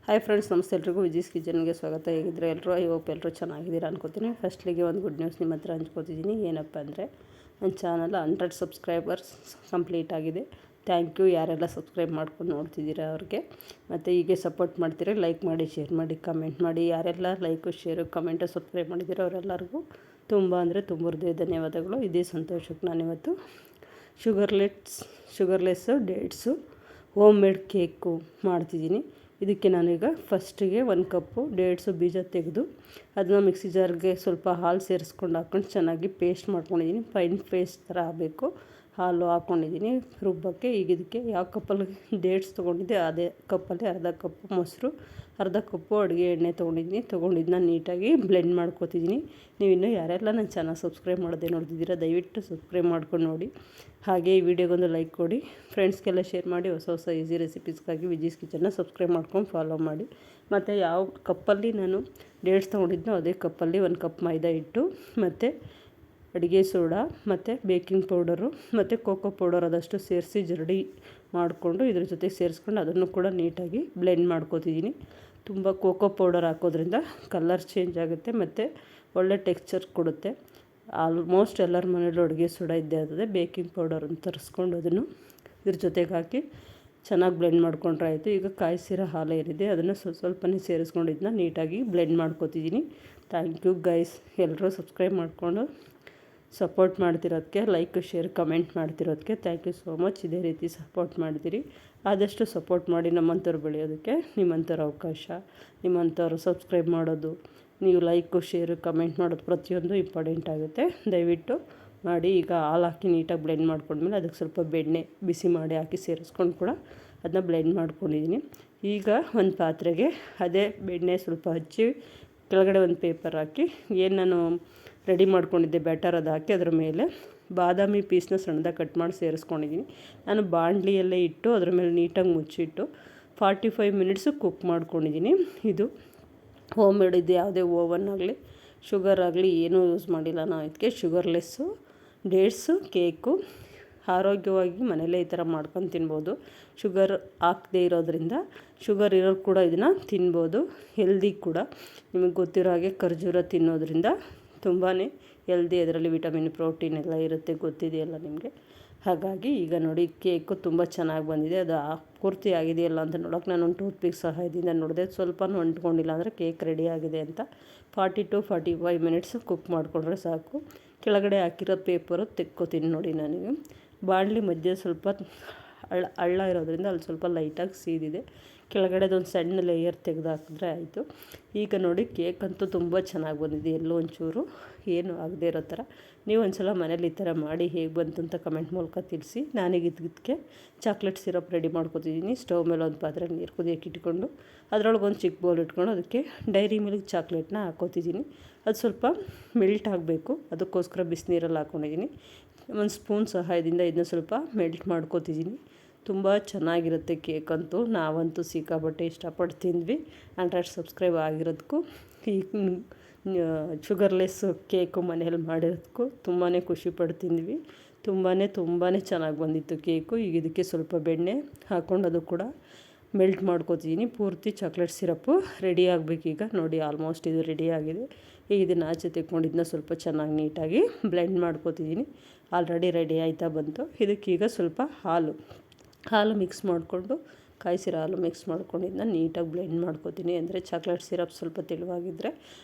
Hi friends, ನಮಸ್ತೆ ಎಲ್ರಿಗೂ ವಿಜೀಸ್ ಕಿಚನ್ಗೆ ಸ್ವಾಗತ. ಹೇಗಿದ್ರೆ ಎಲ್ಲರೂ ಐ ಹೋಪ್ ಎಲ್ಲರೂ ಚೆನ್ನಾಗಿದ್ದೀರಾ ಅನ್ಕೋತೀನಿ. ಫಸ್ಟ್ಲಿಗೆ ಒಂದು ಗುಡ್ ನ್ಯೂಸ್ ನಿಮ್ಮ ಹತ್ರ ಹಂಚ್ಕೋತಿದ್ದೀನಿ. ಏನಪ್ಪ ಅಂದರೆ ನನ್ನ ಚಾನಲ್ 100 ಸಬ್ಸ್ಕ್ರೈಬರ್ಸ್ ಕಂಪ್ಲೀಟ್ ಆಗಿದೆ. ಥ್ಯಾಂಕ್ ಯು ಯಾರೆಲ್ಲ ಸಬ್ಸ್ಕ್ರೈಬ್ ಮಾಡ್ಕೊಂಡು ನೋಡ್ತಿದ್ದೀರಾ ಅವ್ರಿಗೆ. ಮತ್ತು ಹೀಗೆ ಸಪೋರ್ಟ್ ಮಾಡ್ತೀರಾ, ಲೈಕ್ ಮಾಡಿ, ಶೇರ್ ಮಾಡಿ, ಕಮೆಂಟ್ ಮಾಡಿ. ಯಾರೆಲ್ಲ ಲೈಕು, ಶೇರು, ಕಮೆಂಟು, ಸಬ್ಸ್ಕ್ರೈಬ್ ಮಾಡಿದ್ದೀರೋ ಅವರೆಲ್ಲರಿಗೂ ತುಂಬ ಅಂದರೆ ತುಂಬ ಹೃದಯ ಧನ್ಯವಾದಗಳು. ಇದೇ ಸಂತೋಷಕ್ಕೆ ನಾನಿವತ್ತು sugarless dates home made cake ಮಾಡ್ತಿದ್ದೀನಿ. ಇದಕ್ಕೆ ನಾನೀಗ ಫಸ್ಟಿಗೆ 1 ಕಪ್ಪು ಡೇಟ್ಸು ಬೀಜ ತೆಗೆದು ಅದನ್ನ ಮಿಕ್ಸಿ ಜಾರ್ಗೆ ಸ್ವಲ್ಪ ಹಾಲು ಸೇರಿಸ್ಕೊಂಡು ಹಾಕ್ಕೊಂಡು ಚೆನ್ನಾಗಿ ಪೇಸ್ಟ್ ಮಾಡ್ಕೊಂಡಿದ್ದೀನಿ. ಫೈನ್ ಪೇಸ್ಟ್ ಥರ ಆಗಬೇಕು. ಹಾಲು ಹಾಕ್ಕೊಂಡಿದ್ದೀನಿ ರುಬ್ಬಕ್ಕೆ. ಈಗ ಇದಕ್ಕೆ ಯಾವ ಕಪ್ಪಲ್ಲಿ ಡೇಟ್ಸ್ ತೊಗೊಂಡಿದ್ದೆ ಅದೇ ಕಪ್ಪಲ್ಲಿ ಅರ್ಧ ಕಪ್ಪು ಮೊಸರು, ಅರ್ಧ ಕಪ್ಪು ಅಡುಗೆ ಎಣ್ಣೆ ತೊಗೊಂಡಿದ್ದನ್ನ ನೀಟಾಗಿ ಬ್ಲೆಂಡ್ ಮಾಡ್ಕೊತಿದ್ದೀನಿ. ನೀವು ಇನ್ನೂ ಯಾರೆಲ್ಲ ನನ್ನ ಚಾನಲ್ ಸಬ್ಸ್ಕ್ರೈಬ್ ಮಾಡೋದೇ ನೋಡ್ತಿದ್ದೀರಾ ದಯವಿಟ್ಟು ಸಬ್ಸ್ಕ್ರೈಬ್ ಮಾಡ್ಕೊಂಡು ನೋಡಿ. ಹಾಗೆ ಈ ವಿಡಿಯೋಗೊಂದು ಲೈಕ್ ಕೊಡಿ, ಫ್ರೆಂಡ್ಸ್ಗೆಲ್ಲ ಶೇರ್ ಮಾಡಿ. ಹೊಸ ಈಸಿ ರೆಸಿಪೀಸ್ಗಾಗಿ ವಿಜೀಸ್ ಕಿಚನ್ನ ಸಬ್ಸ್ಕ್ರೈಬ್ ಮಾಡ್ಕೊಂಡು ಫಾಲೋ ಮಾಡಿ. ಮತ್ತು ಯಾವ ಕಪ್ಪಲ್ಲಿ ನಾನು ಡೇಟ್ಸ್ ತೊಗೊಂಡಿದ್ನೋ ಅದೇ ಕಪ್ಪಲ್ಲಿ 1 ಕಪ್ ಮೈದಾ ಹಿಟ್ಟು ಮತ್ತು ಅಡುಗೆ ಸೋಡಾ ಮತ್ತು ಬೇಕಿಂಗ್ ಪೌಡರು ಮತ್ತು ಕೋಕೋ ಪೌಡರ್ ಆದಷ್ಟು ಸೇರಿಸಿ ಜರಡಿ ಮಾಡಿಕೊಂಡು ಇದ್ರ ಜೊತೆ ಸೇರಿಸ್ಕೊಂಡು ಅದನ್ನು ಕೂಡ ನೀಟಾಗಿ ಬ್ಲೆಂಡ್ ಮಾಡ್ಕೊತಿದ್ದೀನಿ. ತುಂಬ ಕೋಕೋ ಪೌಡರ್ ಹಾಕೋದ್ರಿಂದ ಕಲರ್ ಚೇಂಜ್ ಆಗುತ್ತೆ ಮತ್ತು ಒಳ್ಳೆ ಟೆಕ್ಸ್ಚರ್ ಕೊಡುತ್ತೆ. ಆಲ್ಮೋಸ್ಟ್ ಎಲ್ಲರ ಮನೇಲೂ ಅಡುಗೆ ಸೋಡಾ ಇದ್ದೇ ಇರ್ತದೆ. ಬೇಕಿಂಗ್ ಪೌಡರನ್ನು ತರಿಸ್ಕೊಂಡು ಅದನ್ನು ಇದ್ರ ಜೊತೆಗೆ ಹಾಕಿ ಚೆನ್ನಾಗಿ ಬ್ಲೆಂಡ್ ಮಾಡ್ಕೊಂಡ್ರೆ ಆಯಿತು. ಈಗ ಕಾಯಿಸಿರೋ ಹಾಲು ಏನಿದೆ ಅದನ್ನು ಸ್ವಲ್ಪನೇ ಸೇರಿಸ್ಕೊಂಡಿದ್ದನ್ನ ನೀಟಾಗಿ ಬ್ಲೆಂಡ್ ಮಾಡ್ಕೊತಿದ್ದೀನಿ. ಥ್ಯಾಂಕ್ ಯು ಗೈಸ್, ಎಲ್ಲರೂ ಸಬ್ಸ್ಕ್ರೈಬ್ ಮಾಡಿಕೊಂಡು ಸಪೋರ್ಟ್ ಮಾಡ್ತಿರೋದಕ್ಕೆ, ಲೈಕ್, ಶೇರ್, ಕಮೆಂಟ್ ಮಾಡ್ತಿರೋದಕ್ಕೆ ಥ್ಯಾಂಕ್ ಯು ಸೋ ಮಚ್. ಇದೇ ರೀತಿ ಸಪೋರ್ಟ್ ಮಾಡ್ತೀರಿ. ಆದಷ್ಟು ಸಪೋರ್ಟ್ ಮಾಡಿ ನಮ್ಮಂಥವ್ರು ಬೆಳೆಯೋದಕ್ಕೆ. ನಿಮ್ಮಂಥವ್ರ ಅವಕಾಶ, ನಿಮ್ಮಂಥವ್ರು ಸಬ್ಸ್ಕ್ರೈಬ್ ಮಾಡೋದು, ನೀವು ಲೈಕು, ಶೇರು, ಕಮೆಂಟ್ ಮಾಡೋದು ಪ್ರತಿಯೊಂದು ಇಂಪಾರ್ಟೆಂಟ್ ಆಗುತ್ತೆ. ದಯವಿಟ್ಟು ಮಾಡಿ. ಈಗ ಹಾಲು ಹಾಕಿ ನೀಟಾಗಿ ಬ್ಲೆಂಡ್ ಮಾಡ್ಕೊಂಡ್ಮೇಲೆ ಅದಕ್ಕೆ ಸ್ವಲ್ಪ ಬೆಣ್ಣೆ ಬಿಸಿ ಮಾಡಿ ಹಾಕಿ ಸೇರಿಸ್ಕೊಂಡು ಕೂಡ ಅದನ್ನ ಬ್ಲೆಂಡ್ ಮಾಡ್ಕೊಂಡಿದ್ದೀನಿ. ಈಗ ಒಂದು ಪಾತ್ರೆಗೆ ಅದೇ ಬೆಣ್ಣೆ ಸ್ವಲ್ಪ ಹಚ್ಚಿ ಕೆಳಗಡೆ ಒಂದು ಪೇಪರ್ ಹಾಕಿ ಏನು ನಾನು ರೆಡಿ ಮಾಡ್ಕೊಂಡಿದ್ದೆ ಬ್ಯಾಟರ್ ಅದು ಹಾಕಿ ಅದ್ರ ಮೇಲೆ ಬಾದಾಮಿ ಪೀಸ್ನ ಸಣ್ಣದಾಗಿ ಕಟ್ ಮಾಡಿ ಸೇರಿಸ್ಕೊಂಡಿದ್ದೀನಿ. ನಾನು ಬಾಣಲಿಯಲ್ಲೇ ಇಟ್ಟು ಅದ್ರ ಮೇಲೆ ನೀಟಾಗಿ ಮುಚ್ಚಿಟ್ಟು 45 ಮಿನಿಟ್ಸು ಕುಕ್ ಮಾಡ್ಕೊಂಡಿದ್ದೀನಿ. ಇದು ಹೋಮ್ ಮೇಡ್ ಇದು, ಯಾವುದೇ ಓವನ್ ಆಗಲಿ ಶುಗರ್ ಆಗಲಿ ಏನೂ ಯೂಸ್ ಮಾಡಿಲ್ಲ ನಾವು. ಇದಕ್ಕೆ ಶುಗರ್ಲೆಸ್ಸು ಡೇಟ್ಸು ಕೇಕು ಆರೋಗ್ಯವಾಗಿ ಮನೇಲೇ ಈ ಥರ ಮಾಡ್ಕೊಂಡು ತಿನ್ಬೋದು. ಶುಗರ್ ಹಾಕದೇ ಇರೋದ್ರಿಂದ ಶುಗರ್ ಇರೋರು ಕೂಡ ಇದನ್ನು ತಿನ್ಬೋದು. ಹೆಲ್ದಿ ಕೂಡ. ನಿಮಗೆ ಗೊತ್ತಿರೋ ಹಾಗೆ ಖರ್ಜೂರ ತಿನ್ನೋದ್ರಿಂದ ತುಂಬಾ ಹೆಲ್ದಿ, ಅದರಲ್ಲಿ ವಿಟಮಿನ್, ಪ್ರೋಟೀನ್ ಎಲ್ಲ ಇರುತ್ತೆ, ಗೊತ್ತಿದೆಯಲ್ಲ ನಿಮಗೆ. ಹಾಗಾಗಿ ಈಗ ನೋಡಿ ಕೇಕು ತುಂಬ ಚೆನ್ನಾಗಿ ಬಂದಿದೆ. ಅದು ಪೂರ್ತಿ ಆಗಿದೆಯಲ್ಲ ಅಂತ ನೋಡೋಕೆ ನಾನು ಒಂದು ಟೂತ್ ಪಿಕ್ ಸಹಾಯದಿಂದ ನೋಡಿದೆ. ಸ್ವಲ್ಪನೂ ಅಂಟ್ಕೊಂಡಿಲ್ಲ ಅಂದರೆ ಕೇಕ್ ರೆಡಿ ಆಗಿದೆ ಅಂತ. 40 to 45 ಮಿನಿಟ್ಸ್ ಕುಕ್ ಮಾಡಿಕೊಂಡ್ರೆ ಸಾಕು. ಕೆಳಗಡೆ ಹಾಕಿರೋ ಪೇಪರು ತೆಕ್ಕೋತೀನಿ ನೋಡಿ. ನನಗೆ ಬಾಣಲಿ ಮಧ್ಯೆ ಸ್ವಲ್ಪ ಹಳ್ಳ ಇರೋದ್ರಿಂದ ಅಲ್ಲಿ ಸ್ವಲ್ಪ ಲೈಟಾಗಿ ಸೀದಿದೆ. ಕೆಳಗಡೆದೊಂದು ಸಣ್ಣ ಲೇಯರ್ ತೆಗೆದು ಹಾಕಿದ್ರೆ ಆಯಿತು. ಈಗ ನೋಡಿ ಕೇಕ್ ಅಂತೂ ತುಂಬ ಚೆನ್ನಾಗಿ ಬಂದಿದೆ. ಎಲ್ಲೋ ಒಂಚೂರು ಏನು ಆಗದೆ ಇರೋ ಥರ. ನೀವು ಒಂದ್ಸಲ ಮನೇಲಿ ಈ ಥರ ಮಾಡಿ ಹೇಗೆ ಬಂತು ಅಂತ ಕಮೆಂಟ್ ಮೂಲಕ ತಿಳಿಸಿ. ನಾನೀಗ ಇದಕ್ಕೆ ಚಾಕ್ಲೇಟ್ ಸಿರಪ್ ರೆಡಿ ಮಾಡ್ಕೊತಿದ್ದೀನಿ. ಸ್ಟವ್ ಮೇಲೆ ಒಂದು ಪಾತ್ರೆ ನೀರು ಕುದಿಯೋಕೆ ಇಟ್ಕೊಂಡು ಅದರೊಳಗೆ ಒಂದು ಚಿಕ್ಕ ಬೌಲ್ ಇಟ್ಕೊಂಡು ಅದಕ್ಕೆ ಡೈರಿ ಮಿಲ್ಕ್ ಚಾಕ್ಲೇಟ್ನ ಹಾಕೋತಿದ್ದೀನಿ. ಅದು ಸ್ವಲ್ಪ ಮೆಲ್ಟ್ ಆಗಬೇಕು, ಅದಕ್ಕೋಸ್ಕರ ಬಿಸಿನೀರಲ್ಲಿ ಹಾಕ್ಕೊಂಡಿದ್ದೀನಿ. ಒಂದು ಸ್ಪೂನ್ ಸಹಾಯದಿಂದ ಇದನ್ನ ಸ್ವಲ್ಪ ಮೆಲ್ಟ್ ಮಾಡ್ಕೊತಿದ್ದೀನಿ. ತುಂಬ ಚೆನ್ನಾಗಿರುತ್ತೆ ಕೇಕ್ ಅಂತೂ. ನಾವಂತೂ ಸಿಕ್ಕಾಪಟ್ಟೆ ಇಷ್ಟಪಟ್ಟು ತಿಂದ್ವಿ. 100 ಸಬ್ಸ್ಕ್ರೈಬ್ ಆಗಿರೋದಕ್ಕೂ ಈ ಶುಗರ್ಲೆಸ್ ಕೇಕು ಮನೇಲಿ ಮಾಡಿರೋದಕ್ಕೂ ತುಂಬಾ ಖುಷಿ ಪಟ್ಟು ತಿಂದ್ವಿ. ತುಂಬಾ ಚೆನ್ನಾಗಿ ಬಂದಿತ್ತು ಕೇಕು. ಈಗ ಇದಕ್ಕೆ ಸ್ವಲ್ಪ ಬೆಣ್ಣೆ ಹಾಕ್ಕೊಂಡು ಅದು ಕೂಡ ಮೆಲ್ಟ್ ಮಾಡ್ಕೊತಿದ್ದೀನಿ. ಪೂರ್ತಿ ಚಾಕ್ಲೇಟ್ ಸಿರಪ್ಪು ರೆಡಿ ಆಗಬೇಕೀಗ. ನೋಡಿ ಆಲ್ಮೋಸ್ಟ್ ಇದು ರೆಡಿ ಆಗಿದೆ. ಈಗ ಇದನ್ನು ಆಚೆ ತೆಕ್ಕೊಂಡಿದ್ದನ್ನ ಸ್ವಲ್ಪ ಚೆನ್ನಾಗಿ ನೀಟಾಗಿ ಬ್ಲೆಂಡ್ ಮಾಡ್ಕೊತಿದ್ದೀನಿ. ಆಲ್ರೆಡಿ ರೆಡಿ ಆಯ್ತಾ ಬಂತು. ಇದಕ್ಕೀಗ ಸ್ವಲ್ಪ ಹಾಲು ಮಿಕ್ಸ್ ಮಾಡಿಕೊಂಡು, ಕಾಯಿಸಿರೋ ಹಾಲು ಮಿಕ್ಸ್ ಮಾಡ್ಕೊಂಡಿದ್ದನ್ನ ನೀಟಾಗಿ ಬ್ಲೆಂಡ್ ಮಾಡ್ಕೊತೀನಿ. ಅಂದರೆ ಚಾಕ್ಲೇಟ್ ಸಿರಪ್ ಸ್ವಲ್ಪ ತೆಳುವಾಗಿದ್ದರೆ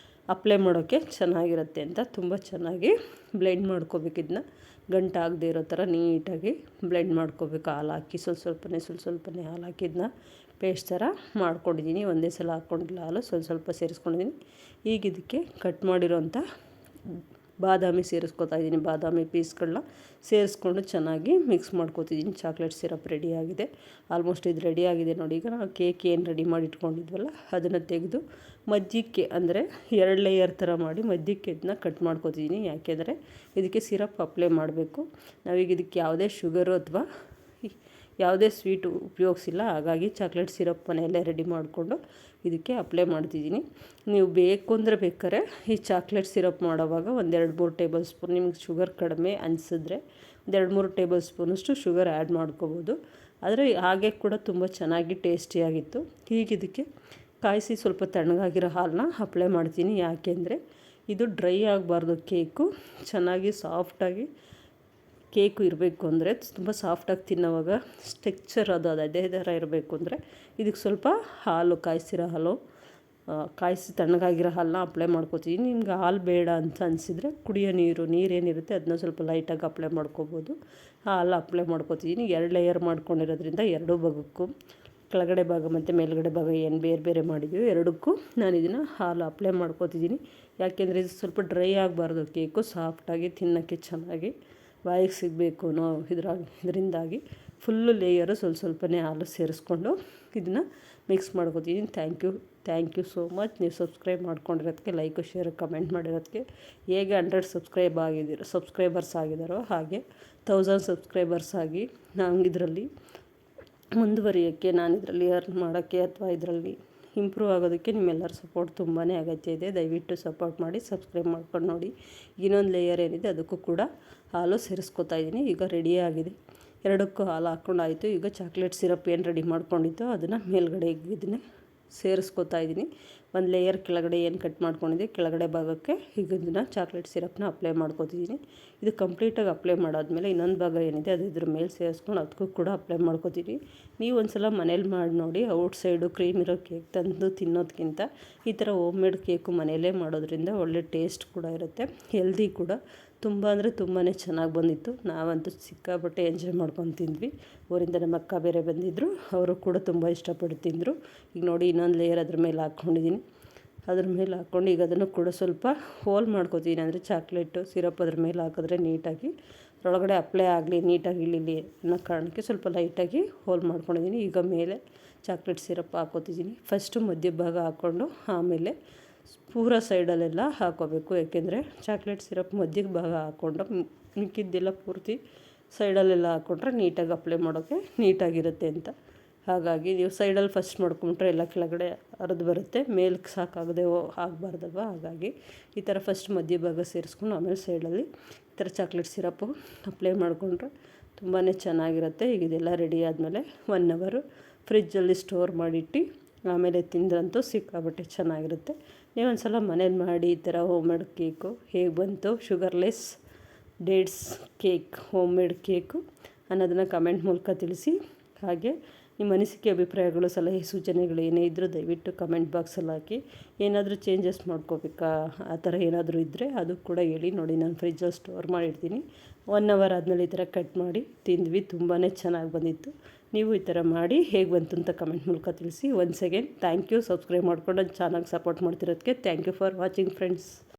ಅಪ್ಲೈ ಮಾಡೋಕ್ಕೆ ಚೆನ್ನಾಗಿರುತ್ತೆ ಅಂತ ತುಂಬ ಚೆನ್ನಾಗಿ ಬ್ಲೆಂಡ್ ಮಾಡ್ಕೋಬೇಕು. ಇದನ್ನ ಗಂಟಾಗದೇ ಇರೋ ಥರ ನೀಟಾಗಿ ಬ್ಲೆಂಡ್ ಮಾಡ್ಕೋಬೇಕು. ಹಾಲು ಹಾಕಿ ಸ್ವಲ್ಪನೇ ಹಾಲು ಹಾಕಿದ್ದನ್ನ ಪೇಸ್ಟ್ ಥರ ಮಾಡ್ಕೊಂಡಿದ್ದೀನಿ. ಒಂದೇ ಸಲ ಹಾಕ್ಕೊಂಡಿಲ್ಲ, ಹಾಲು ಸ್ವಲ್ಪ ಸೇರಿಸ್ಕೊಂಡಿದ್ದೀನಿ. ಈಗ ಇದಕ್ಕೆ ಕಟ್ ಮಾಡಿರೋಂಥ ಬಾದಾಮಿ ಸೇರಿಸ್ಕೊತಾ ಇದ್ದೀನಿ. ಬಾದಾಮಿ ಪೀಸ್ಗಳನ್ನ ಸೇರಿಸ್ಕೊಂಡು ಚೆನ್ನಾಗಿ ಮಿಕ್ಸ್ ಮಾಡ್ಕೊತಿದ್ದೀನಿ. ಚಾಕ್ಲೇಟ್ ಸಿರಪ್ ರೆಡಿಯಾಗಿದೆ. ಆಲ್ಮೋಸ್ಟ್ ಇದು ರೆಡಿಯಾಗಿದೆ ನೋಡಿ. ಈಗ ನಾವು ಕೇಕ್ ಏನು ರೆಡಿ ಮಾಡಿ ಇಟ್ಕೊಂಡಿದ್ವಲ್ಲ ಅದನ್ನು ತೆಗೆದು ಮಧ್ಯಕ್ಕೆ, ಅಂದರೆ 2 ಲೇಯರ್ ಥರ ಮಾಡಿ ಮಧ್ಯಕ್ಕೆ ಇದನ್ನ ಕಟ್ ಮಾಡ್ಕೊತಿದ್ದೀನಿ. ಯಾಕೆಂದರೆ ಇದಕ್ಕೆ ಸಿರಪ್ ಅಪ್ಲೈ ಮಾಡಬೇಕು. ನಾವೀಗ ಇದಕ್ಕೆ ಯಾವುದೇ ಶುಗರು ಅಥವಾ ಯಾವುದೇ ಸ್ವೀಟು ಉಪಯೋಗಿಸಿಲ್ಲ. ಹಾಗಾಗಿ ಚಾಕ್ಲೇಟ್ ಸಿರಪ್ ಮನೆಯಲ್ಲೇ ರೆಡಿ ಮಾಡಿಕೊಂಡು ಇದಕ್ಕೆ ಅಪ್ಲೈ ಮಾಡ್ತಿದ್ದೀನಿ. ನೀವು ಬೇಕು ಅಂದರೆ ಬೇಕಾದ್ರೆ ಈ ಚಾಕ್ಲೇಟ್ ಸಿರಪ್ ಮಾಡೋವಾಗ 1-2-3 ಟೇಬಲ್ ಸ್ಪೂನ್, ನಿಮ್ಗೆ ಶುಗರ್ ಕಡಿಮೆ ಅನಿಸಿದ್ರೆ 1-2-3 ಟೇಬಲ್ ಸ್ಪೂನಷ್ಟು ಶುಗರ್ ಆ್ಯಡ್ ಮಾಡ್ಕೋಬೋದು. ಆದರೆ ಹಾಗೆ ಕೂಡ ತುಂಬ ಚೆನ್ನಾಗಿ ಟೇಸ್ಟಿಯಾಗಿತ್ತು. ಈಗ ಇದಕ್ಕೆ ಕಾಯಿಸಿ ಸ್ವಲ್ಪ ತಣ್ಣಗಾಗಿರೋ ಹಾಲನ್ನ ಅಪ್ಲೈ ಮಾಡ್ತೀನಿ. ಯಾಕೆಂದರೆ ಇದು ಡ್ರೈ ಆಗಬಾರ್ದು, ಕೇಕು ಚೆನ್ನಾಗಿ ಸಾಫ್ಟಾಗಿ ಕೇಕು ಇರಬೇಕು ಅಂದರೆ, ತುಂಬ ಸಾಫ್ಟಾಗಿ ತಿನ್ನೋವಾಗ ಟೆಕ್ಸ್ಚರ್ ಅದು ಅದೇ ಥರ ಇರಬೇಕು ಅಂದರೆ ಇದಕ್ಕೆ ಸ್ವಲ್ಪ ಹಾಲು, ಕಾಯಿಸಿರೋ ಹಾಲು, ಕಾಯಿಸಿ ತಣ್ಣಗಾಗಿರೋ ಹಾಲನ್ನ ಅಪ್ಲೈ ಮಾಡ್ಕೋತೀನಿ. ನಿಮ್ಗೆ ಹಾಲು ಬೇಡ ಅಂತ ಅನಿಸಿದರೆ ಕುಡಿಯೋ ನೀರೇನಿರುತ್ತೆ ಅದನ್ನ ಸ್ವಲ್ಪ ಲೈಟಾಗಿ ಅಪ್ಲೈ ಮಾಡ್ಕೋಬೋದು. ಹಾಲು ಅಪ್ಲೈ ಮಾಡ್ಕೋತಿದ್ದೀನಿ. 2 ಲೇಯರ್ ಮಾಡ್ಕೊಂಡಿರೋದ್ರಿಂದ ಎರಡೂ ಭಾಗಕ್ಕೂ, ಕೆಳಗಡೆ ಭಾಗ ಮತ್ತು ಮೇಲ್ಗಡೆ ಭಾಗ ಏನು ಬೇರೆ ಬೇರೆ ಮಾಡಿದ್ದೀವಿ ಎರಡಕ್ಕೂ ನಾನು ಇದನ್ನು ಹಾಲು ಅಪ್ಲೈ ಮಾಡ್ಕೋತಿದ್ದೀನಿ. ಯಾಕೆಂದರೆ ಇದು ಸ್ವಲ್ಪ ಡ್ರೈ ಆಗಬಾರ್ದು, ಕೇಕು ಸಾಫ್ಟಾಗಿ ತಿನ್ನೋಕ್ಕೆ ಚೆನ್ನಾಗಿ ಬಾಯಿಗೆ ಸಿಗಬೇಕು ಅನ್ನೋ ಇದರಿಂದಾಗಿ ಫುಲ್ಲು ಲೇಯರು ಸ್ವಲ್ಪನೇ ಹಾಲು ಸೇರಿಸ್ಕೊಂಡು ಇದನ್ನು ಮಿಕ್ಸ್ ಮಾಡ್ಕೋತಿದ್ದೀನಿ. Thank you so much. ನೀವು ಸಬ್ಸ್ಕ್ರೈಬ್ ಮಾಡ್ಕೊಂಡಿರೋದಕ್ಕೆ, ಲೈಕು ಶೇರು ಕಮೆಂಟ್ ಮಾಡಿರೋದಕ್ಕೆ. ಹೇಗೆ 100 ಸಬ್ಸ್ಕ್ರೈಬರ್ಸ್ ಆಗಿದ್ದಾರೋ ಹಾಗೆ 1000 ಸಬ್ಸ್ಕ್ರೈಬರ್ಸ್ ಆಗಿ ನಂಗೆ ಇದರಲ್ಲಿ ಮುಂದುವರಿಯೋಕ್ಕೆ, ನಾನು ಇದರಲ್ಲಿ ಅರ್ನ್ ಮಾಡೋಕ್ಕೆ ಅಥವಾ ಇದರಲ್ಲಿ ಇಂಪ್ರೂವ್ ಆಗೋದಕ್ಕೆ ನಿಮ್ಮೆಲ್ಲರ ಸಪೋರ್ಟ್ ತುಂಬಾ ಅಗತ್ಯ ಇದೆ. ದಯವಿಟ್ಟು ಸಪೋರ್ಟ್ ಮಾಡಿ, ಸಬ್ಸ್ಕ್ರೈಬ್ ಮಾಡ್ಕೊಂಡು ನೋಡಿ. ಇನ್ನೊಂದು ಲೇಯರ್ ಏನಿದೆ ಅದಕ್ಕೂ ಕೂಡ ಹಾಲು ಸೇರಿಸ್ಕೊತಾ ಇದ್ದೀನಿ. ಈಗ ರೆಡಿಯಾಗಿದೆ, ಎರಡಕ್ಕೂ ಹಾಲು ಹಾಕ್ಕೊಂಡಾಯಿತು. ಈಗ ಚಾಕ್ಲೇಟ್ ಸಿರಪ್ ಏನು ರೆಡಿ ಮಾಡ್ಕೊಂಡಿದ್ದೋ ಅದನ್ನು ಮೇಲ್ಗಡೆ ಇದನ್ನೇ ಸೇರಿಸ್ಕೊತಾ ಇದ್ದೀನಿ. ಒಂದು ಲೇಯರ್ ಕೆಳಗಡೆ ಏನು ಕಟ್ ಮಾಡ್ಕೊಂಡಿದ್ದೆ ಕೆಳಗಡೆ ಭಾಗಕ್ಕೆ ಈಗ ಇದನ್ನು ಚಾಕ್ಲೇಟ್ ಸಿರಪ್ನ ಅಪ್ಲೈ ಮಾಡ್ಕೊತಿದ್ದೀನಿ. ಇದು ಕಂಪ್ಲೀಟಾಗಿ ಅಪ್ಲೈ ಮಾಡಾದ್ಮೇಲೆ ಇನ್ನೊಂದು ಭಾಗ ಏನಿದೆ ಅದು ಇದ್ರ ಮೇಲೆ ಸೇರಿಸ್ಕೊಂಡು ಅದಕ್ಕೂ ಕೂಡ ಅಪ್ಲೈ ಮಾಡ್ಕೊತೀನಿ. ನೀವು ಒಂದು ಸಲ ಮನೇಲಿ ಮಾಡಿ ನೋಡಿ. ಔಟ್ಸೈಡು ಕ್ರೀಮ್ ಇರೋ ಕೇಕ್ ತಂದು ತಿನ್ನೋದಕ್ಕಿಂತ ಈ ಥರ ಹೋಮ್ ಮೇಡ್ ಕೇಕು ಮನೆಯಲ್ಲೇ ಮಾಡೋದ್ರಿಂದ ಒಳ್ಳೆ ಟೇಸ್ಟ್ ಕೂಡ ಇರುತ್ತೆ, ಹೆಲ್ದಿ ಕೂಡ. ತುಂಬ ಅಂದರೆ ತುಂಬಾ ಚೆನ್ನಾಗಿ ಬಂದಿತ್ತು. ನಾವಂತೂ ಸಿಕ್ಕಾಪಟ್ಟೆ ಎಂಜಾಯ್ ಮಾಡ್ಕೊಂಡು ತಿಂದ್ವಿ. ಊರಿಂದ ನಮ್ಮ ಅಕ್ಕ ಬೇರೆ ಬಂದಿದ್ದರು, ಅವರು ಕೂಡ ತುಂಬ ಇಷ್ಟಪಟ್ಟು ತಿಂದರು. ಈಗ ನೋಡಿ ಇನ್ನೊಂದು ಲೇಯರ್ ಅದ್ರ ಮೇಲೆ ಹಾಕ್ಕೊಂಡಿದ್ದೀನಿ. ಅದ್ರ ಮೇಲೆ ಹಾಕ್ಕೊಂಡು ಈಗ ಅದನ್ನು ಕೂಡ ಸ್ವಲ್ಪ ಹೋಲ್ ಮಾಡ್ಕೊತೀನಿ. ಅಂದರೆ ಚಾಕ್ಲೇಟು ಸಿರಪ್ ಅದ್ರ ಮೇಲೆ ಹಾಕಿದ್ರೆ ನೀಟಾಗಿ ಒಳಗಡೆ ಅಪ್ಲೈ ಆಗಲಿ, ನೀಟಾಗಿ ಇಳಿಲಿ ಅನ್ನೋ ಕಾರಣಕ್ಕೆ ಸ್ವಲ್ಪ ಲೈಟಾಗಿ ಹೋಲ್ ಮಾಡ್ಕೊಂಡಿದ್ದೀನಿ. ಈಗ ಮೇಲೆ ಚಾಕ್ಲೇಟ್ ಸಿರಪ್ ಹಾಕ್ಕೋತಿದ್ದೀನಿ. ಫಸ್ಟು ಮಧ್ಯ ಭಾಗ ಹಾಕ್ಕೊಂಡು ಆಮೇಲೆ ಪೂರ ಸೈಡಲ್ಲೆಲ್ಲ ಹಾಕ್ಕೋಬೇಕು. ಯಾಕೆಂದರೆ ಚಾಕ್ಲೇಟ್ ಸಿರಪ್ ಮಧ್ಯದ ಭಾಗ ಹಾಕ್ಕೊಂಡು ಮಿಕ್ಕಿದ್ದೆಲ್ಲ ಪೂರ್ತಿ ಸೈಡಲ್ಲೆಲ್ಲ ಹಾಕ್ಕೊಂಡ್ರೆ ನೀಟಾಗಿ ಅಪ್ಲೈ ಮಾಡೋಕ್ಕೆ ನೀಟಾಗಿರುತ್ತೆ ಅಂತ. ಹಾಗಾಗಿ ನೀವು ಸೈಡಲ್ಲಿ ಫಸ್ಟ್ ಮಾಡ್ಕೊಂಡ್ರೆ ಎಲ್ಲ ಕೆಳಗಡೆ ಹರಿದು ಬರುತ್ತೆ, ಮೇಲಕ್ಕೆ ಸಾಕಾಗದೆ ಆಗಬಾರ್ದಲ್ವ. ಹಾಗಾಗಿ ಈ ಥರ ಫಸ್ಟ್ ಮಧ್ಯ ಭಾಗ ಸೇರಿಸ್ಕೊಂಡು ಆಮೇಲೆ ಸೈಡಲ್ಲಿ ಈ ಥರ ಚಾಕ್ಲೇಟ್ ಸಿರಪ್ಪು ಅಪ್ಲೈ ಮಾಡಿಕೊಂಡ್ರೆ ತುಂಬಾ ಚೆನ್ನಾಗಿರುತ್ತೆ. ಈಗ ಇದೆಲ್ಲ ರೆಡಿ ಆದಮೇಲೆ 1 ಅವರ್ ಫ್ರಿಜ್ಜಲ್ಲಿ ಸ್ಟೋರ್ ಮಾಡಿಟ್ಟು ಆಮೇಲೆ ತಿಂದ್ರಂತೂ ಸಿಕ್ಕಾಬಟ್ಟೆ ಚೆನ್ನಾಗಿರುತ್ತೆ. ನೀವೊಂದು ಸಲ ಮನೇಲಿ ಮಾಡಿ ಈ ಥರ ಹೋಮ್ ಮೇಡ್ ಕೇಕು ಹೇಗೆ ಬಂತು, sugarless dates cake, home made cake ಅನ್ನೋದನ್ನು ಕಮೆಂಟ್ ಮೂಲಕ ತಿಳಿಸಿ. ಹಾಗೆ ನಿಮ್ಮ ಅನಿಸಿಕೆ, ಅಭಿಪ್ರಾಯಗಳು, ಸಲಹೆ, ಸೂಚನೆಗಳು ಏನೇ ಇದ್ದರೂ ದಯವಿಟ್ಟು ಕಮೆಂಟ್ ಬಾಕ್ಸಲ್ಲಿ ಹಾಕಿ. ಏನಾದರೂ ಚೇಂಜಸ್ ಮಾಡ್ಕೋಬೇಕಾ ಆ ಥರ ಏನಾದರೂ ಇದ್ದರೆ ಅದು ಕೂಡ ಹೇಳಿ. ನೋಡಿ ನಾನು ಫ್ರಿಜ್ಜಲ್ಲಿ ಸ್ಟೋರ್ ಮಾಡಿರ್ತೀನಿ. 1 ಅವರ್ ಆದಮೇಲೆ ಈ ಥರ ಕಟ್ ಮಾಡಿ ತಿಂದ್ವಿ, ತುಂಬಾ ಚೆನ್ನಾಗಿ ಬಂದಿತ್ತು. ನೀವು ಈ ಥರ ಮಾಡಿ ಹೇಗೆ ಬಂತು ಅಂತ ಕಮೆಂಟ್ ಮೂಲಕ ತಿಳಿಸಿ. Once again thank you. Subscribe ಮಾಡ್ಕೊಂಡು ನನ್ನ ಚಾನಲ್ಗೆ ಸಪೋರ್ಟ್ ಮಾಡ್ತಿರೋದಕ್ಕೆ thank you for watching friends.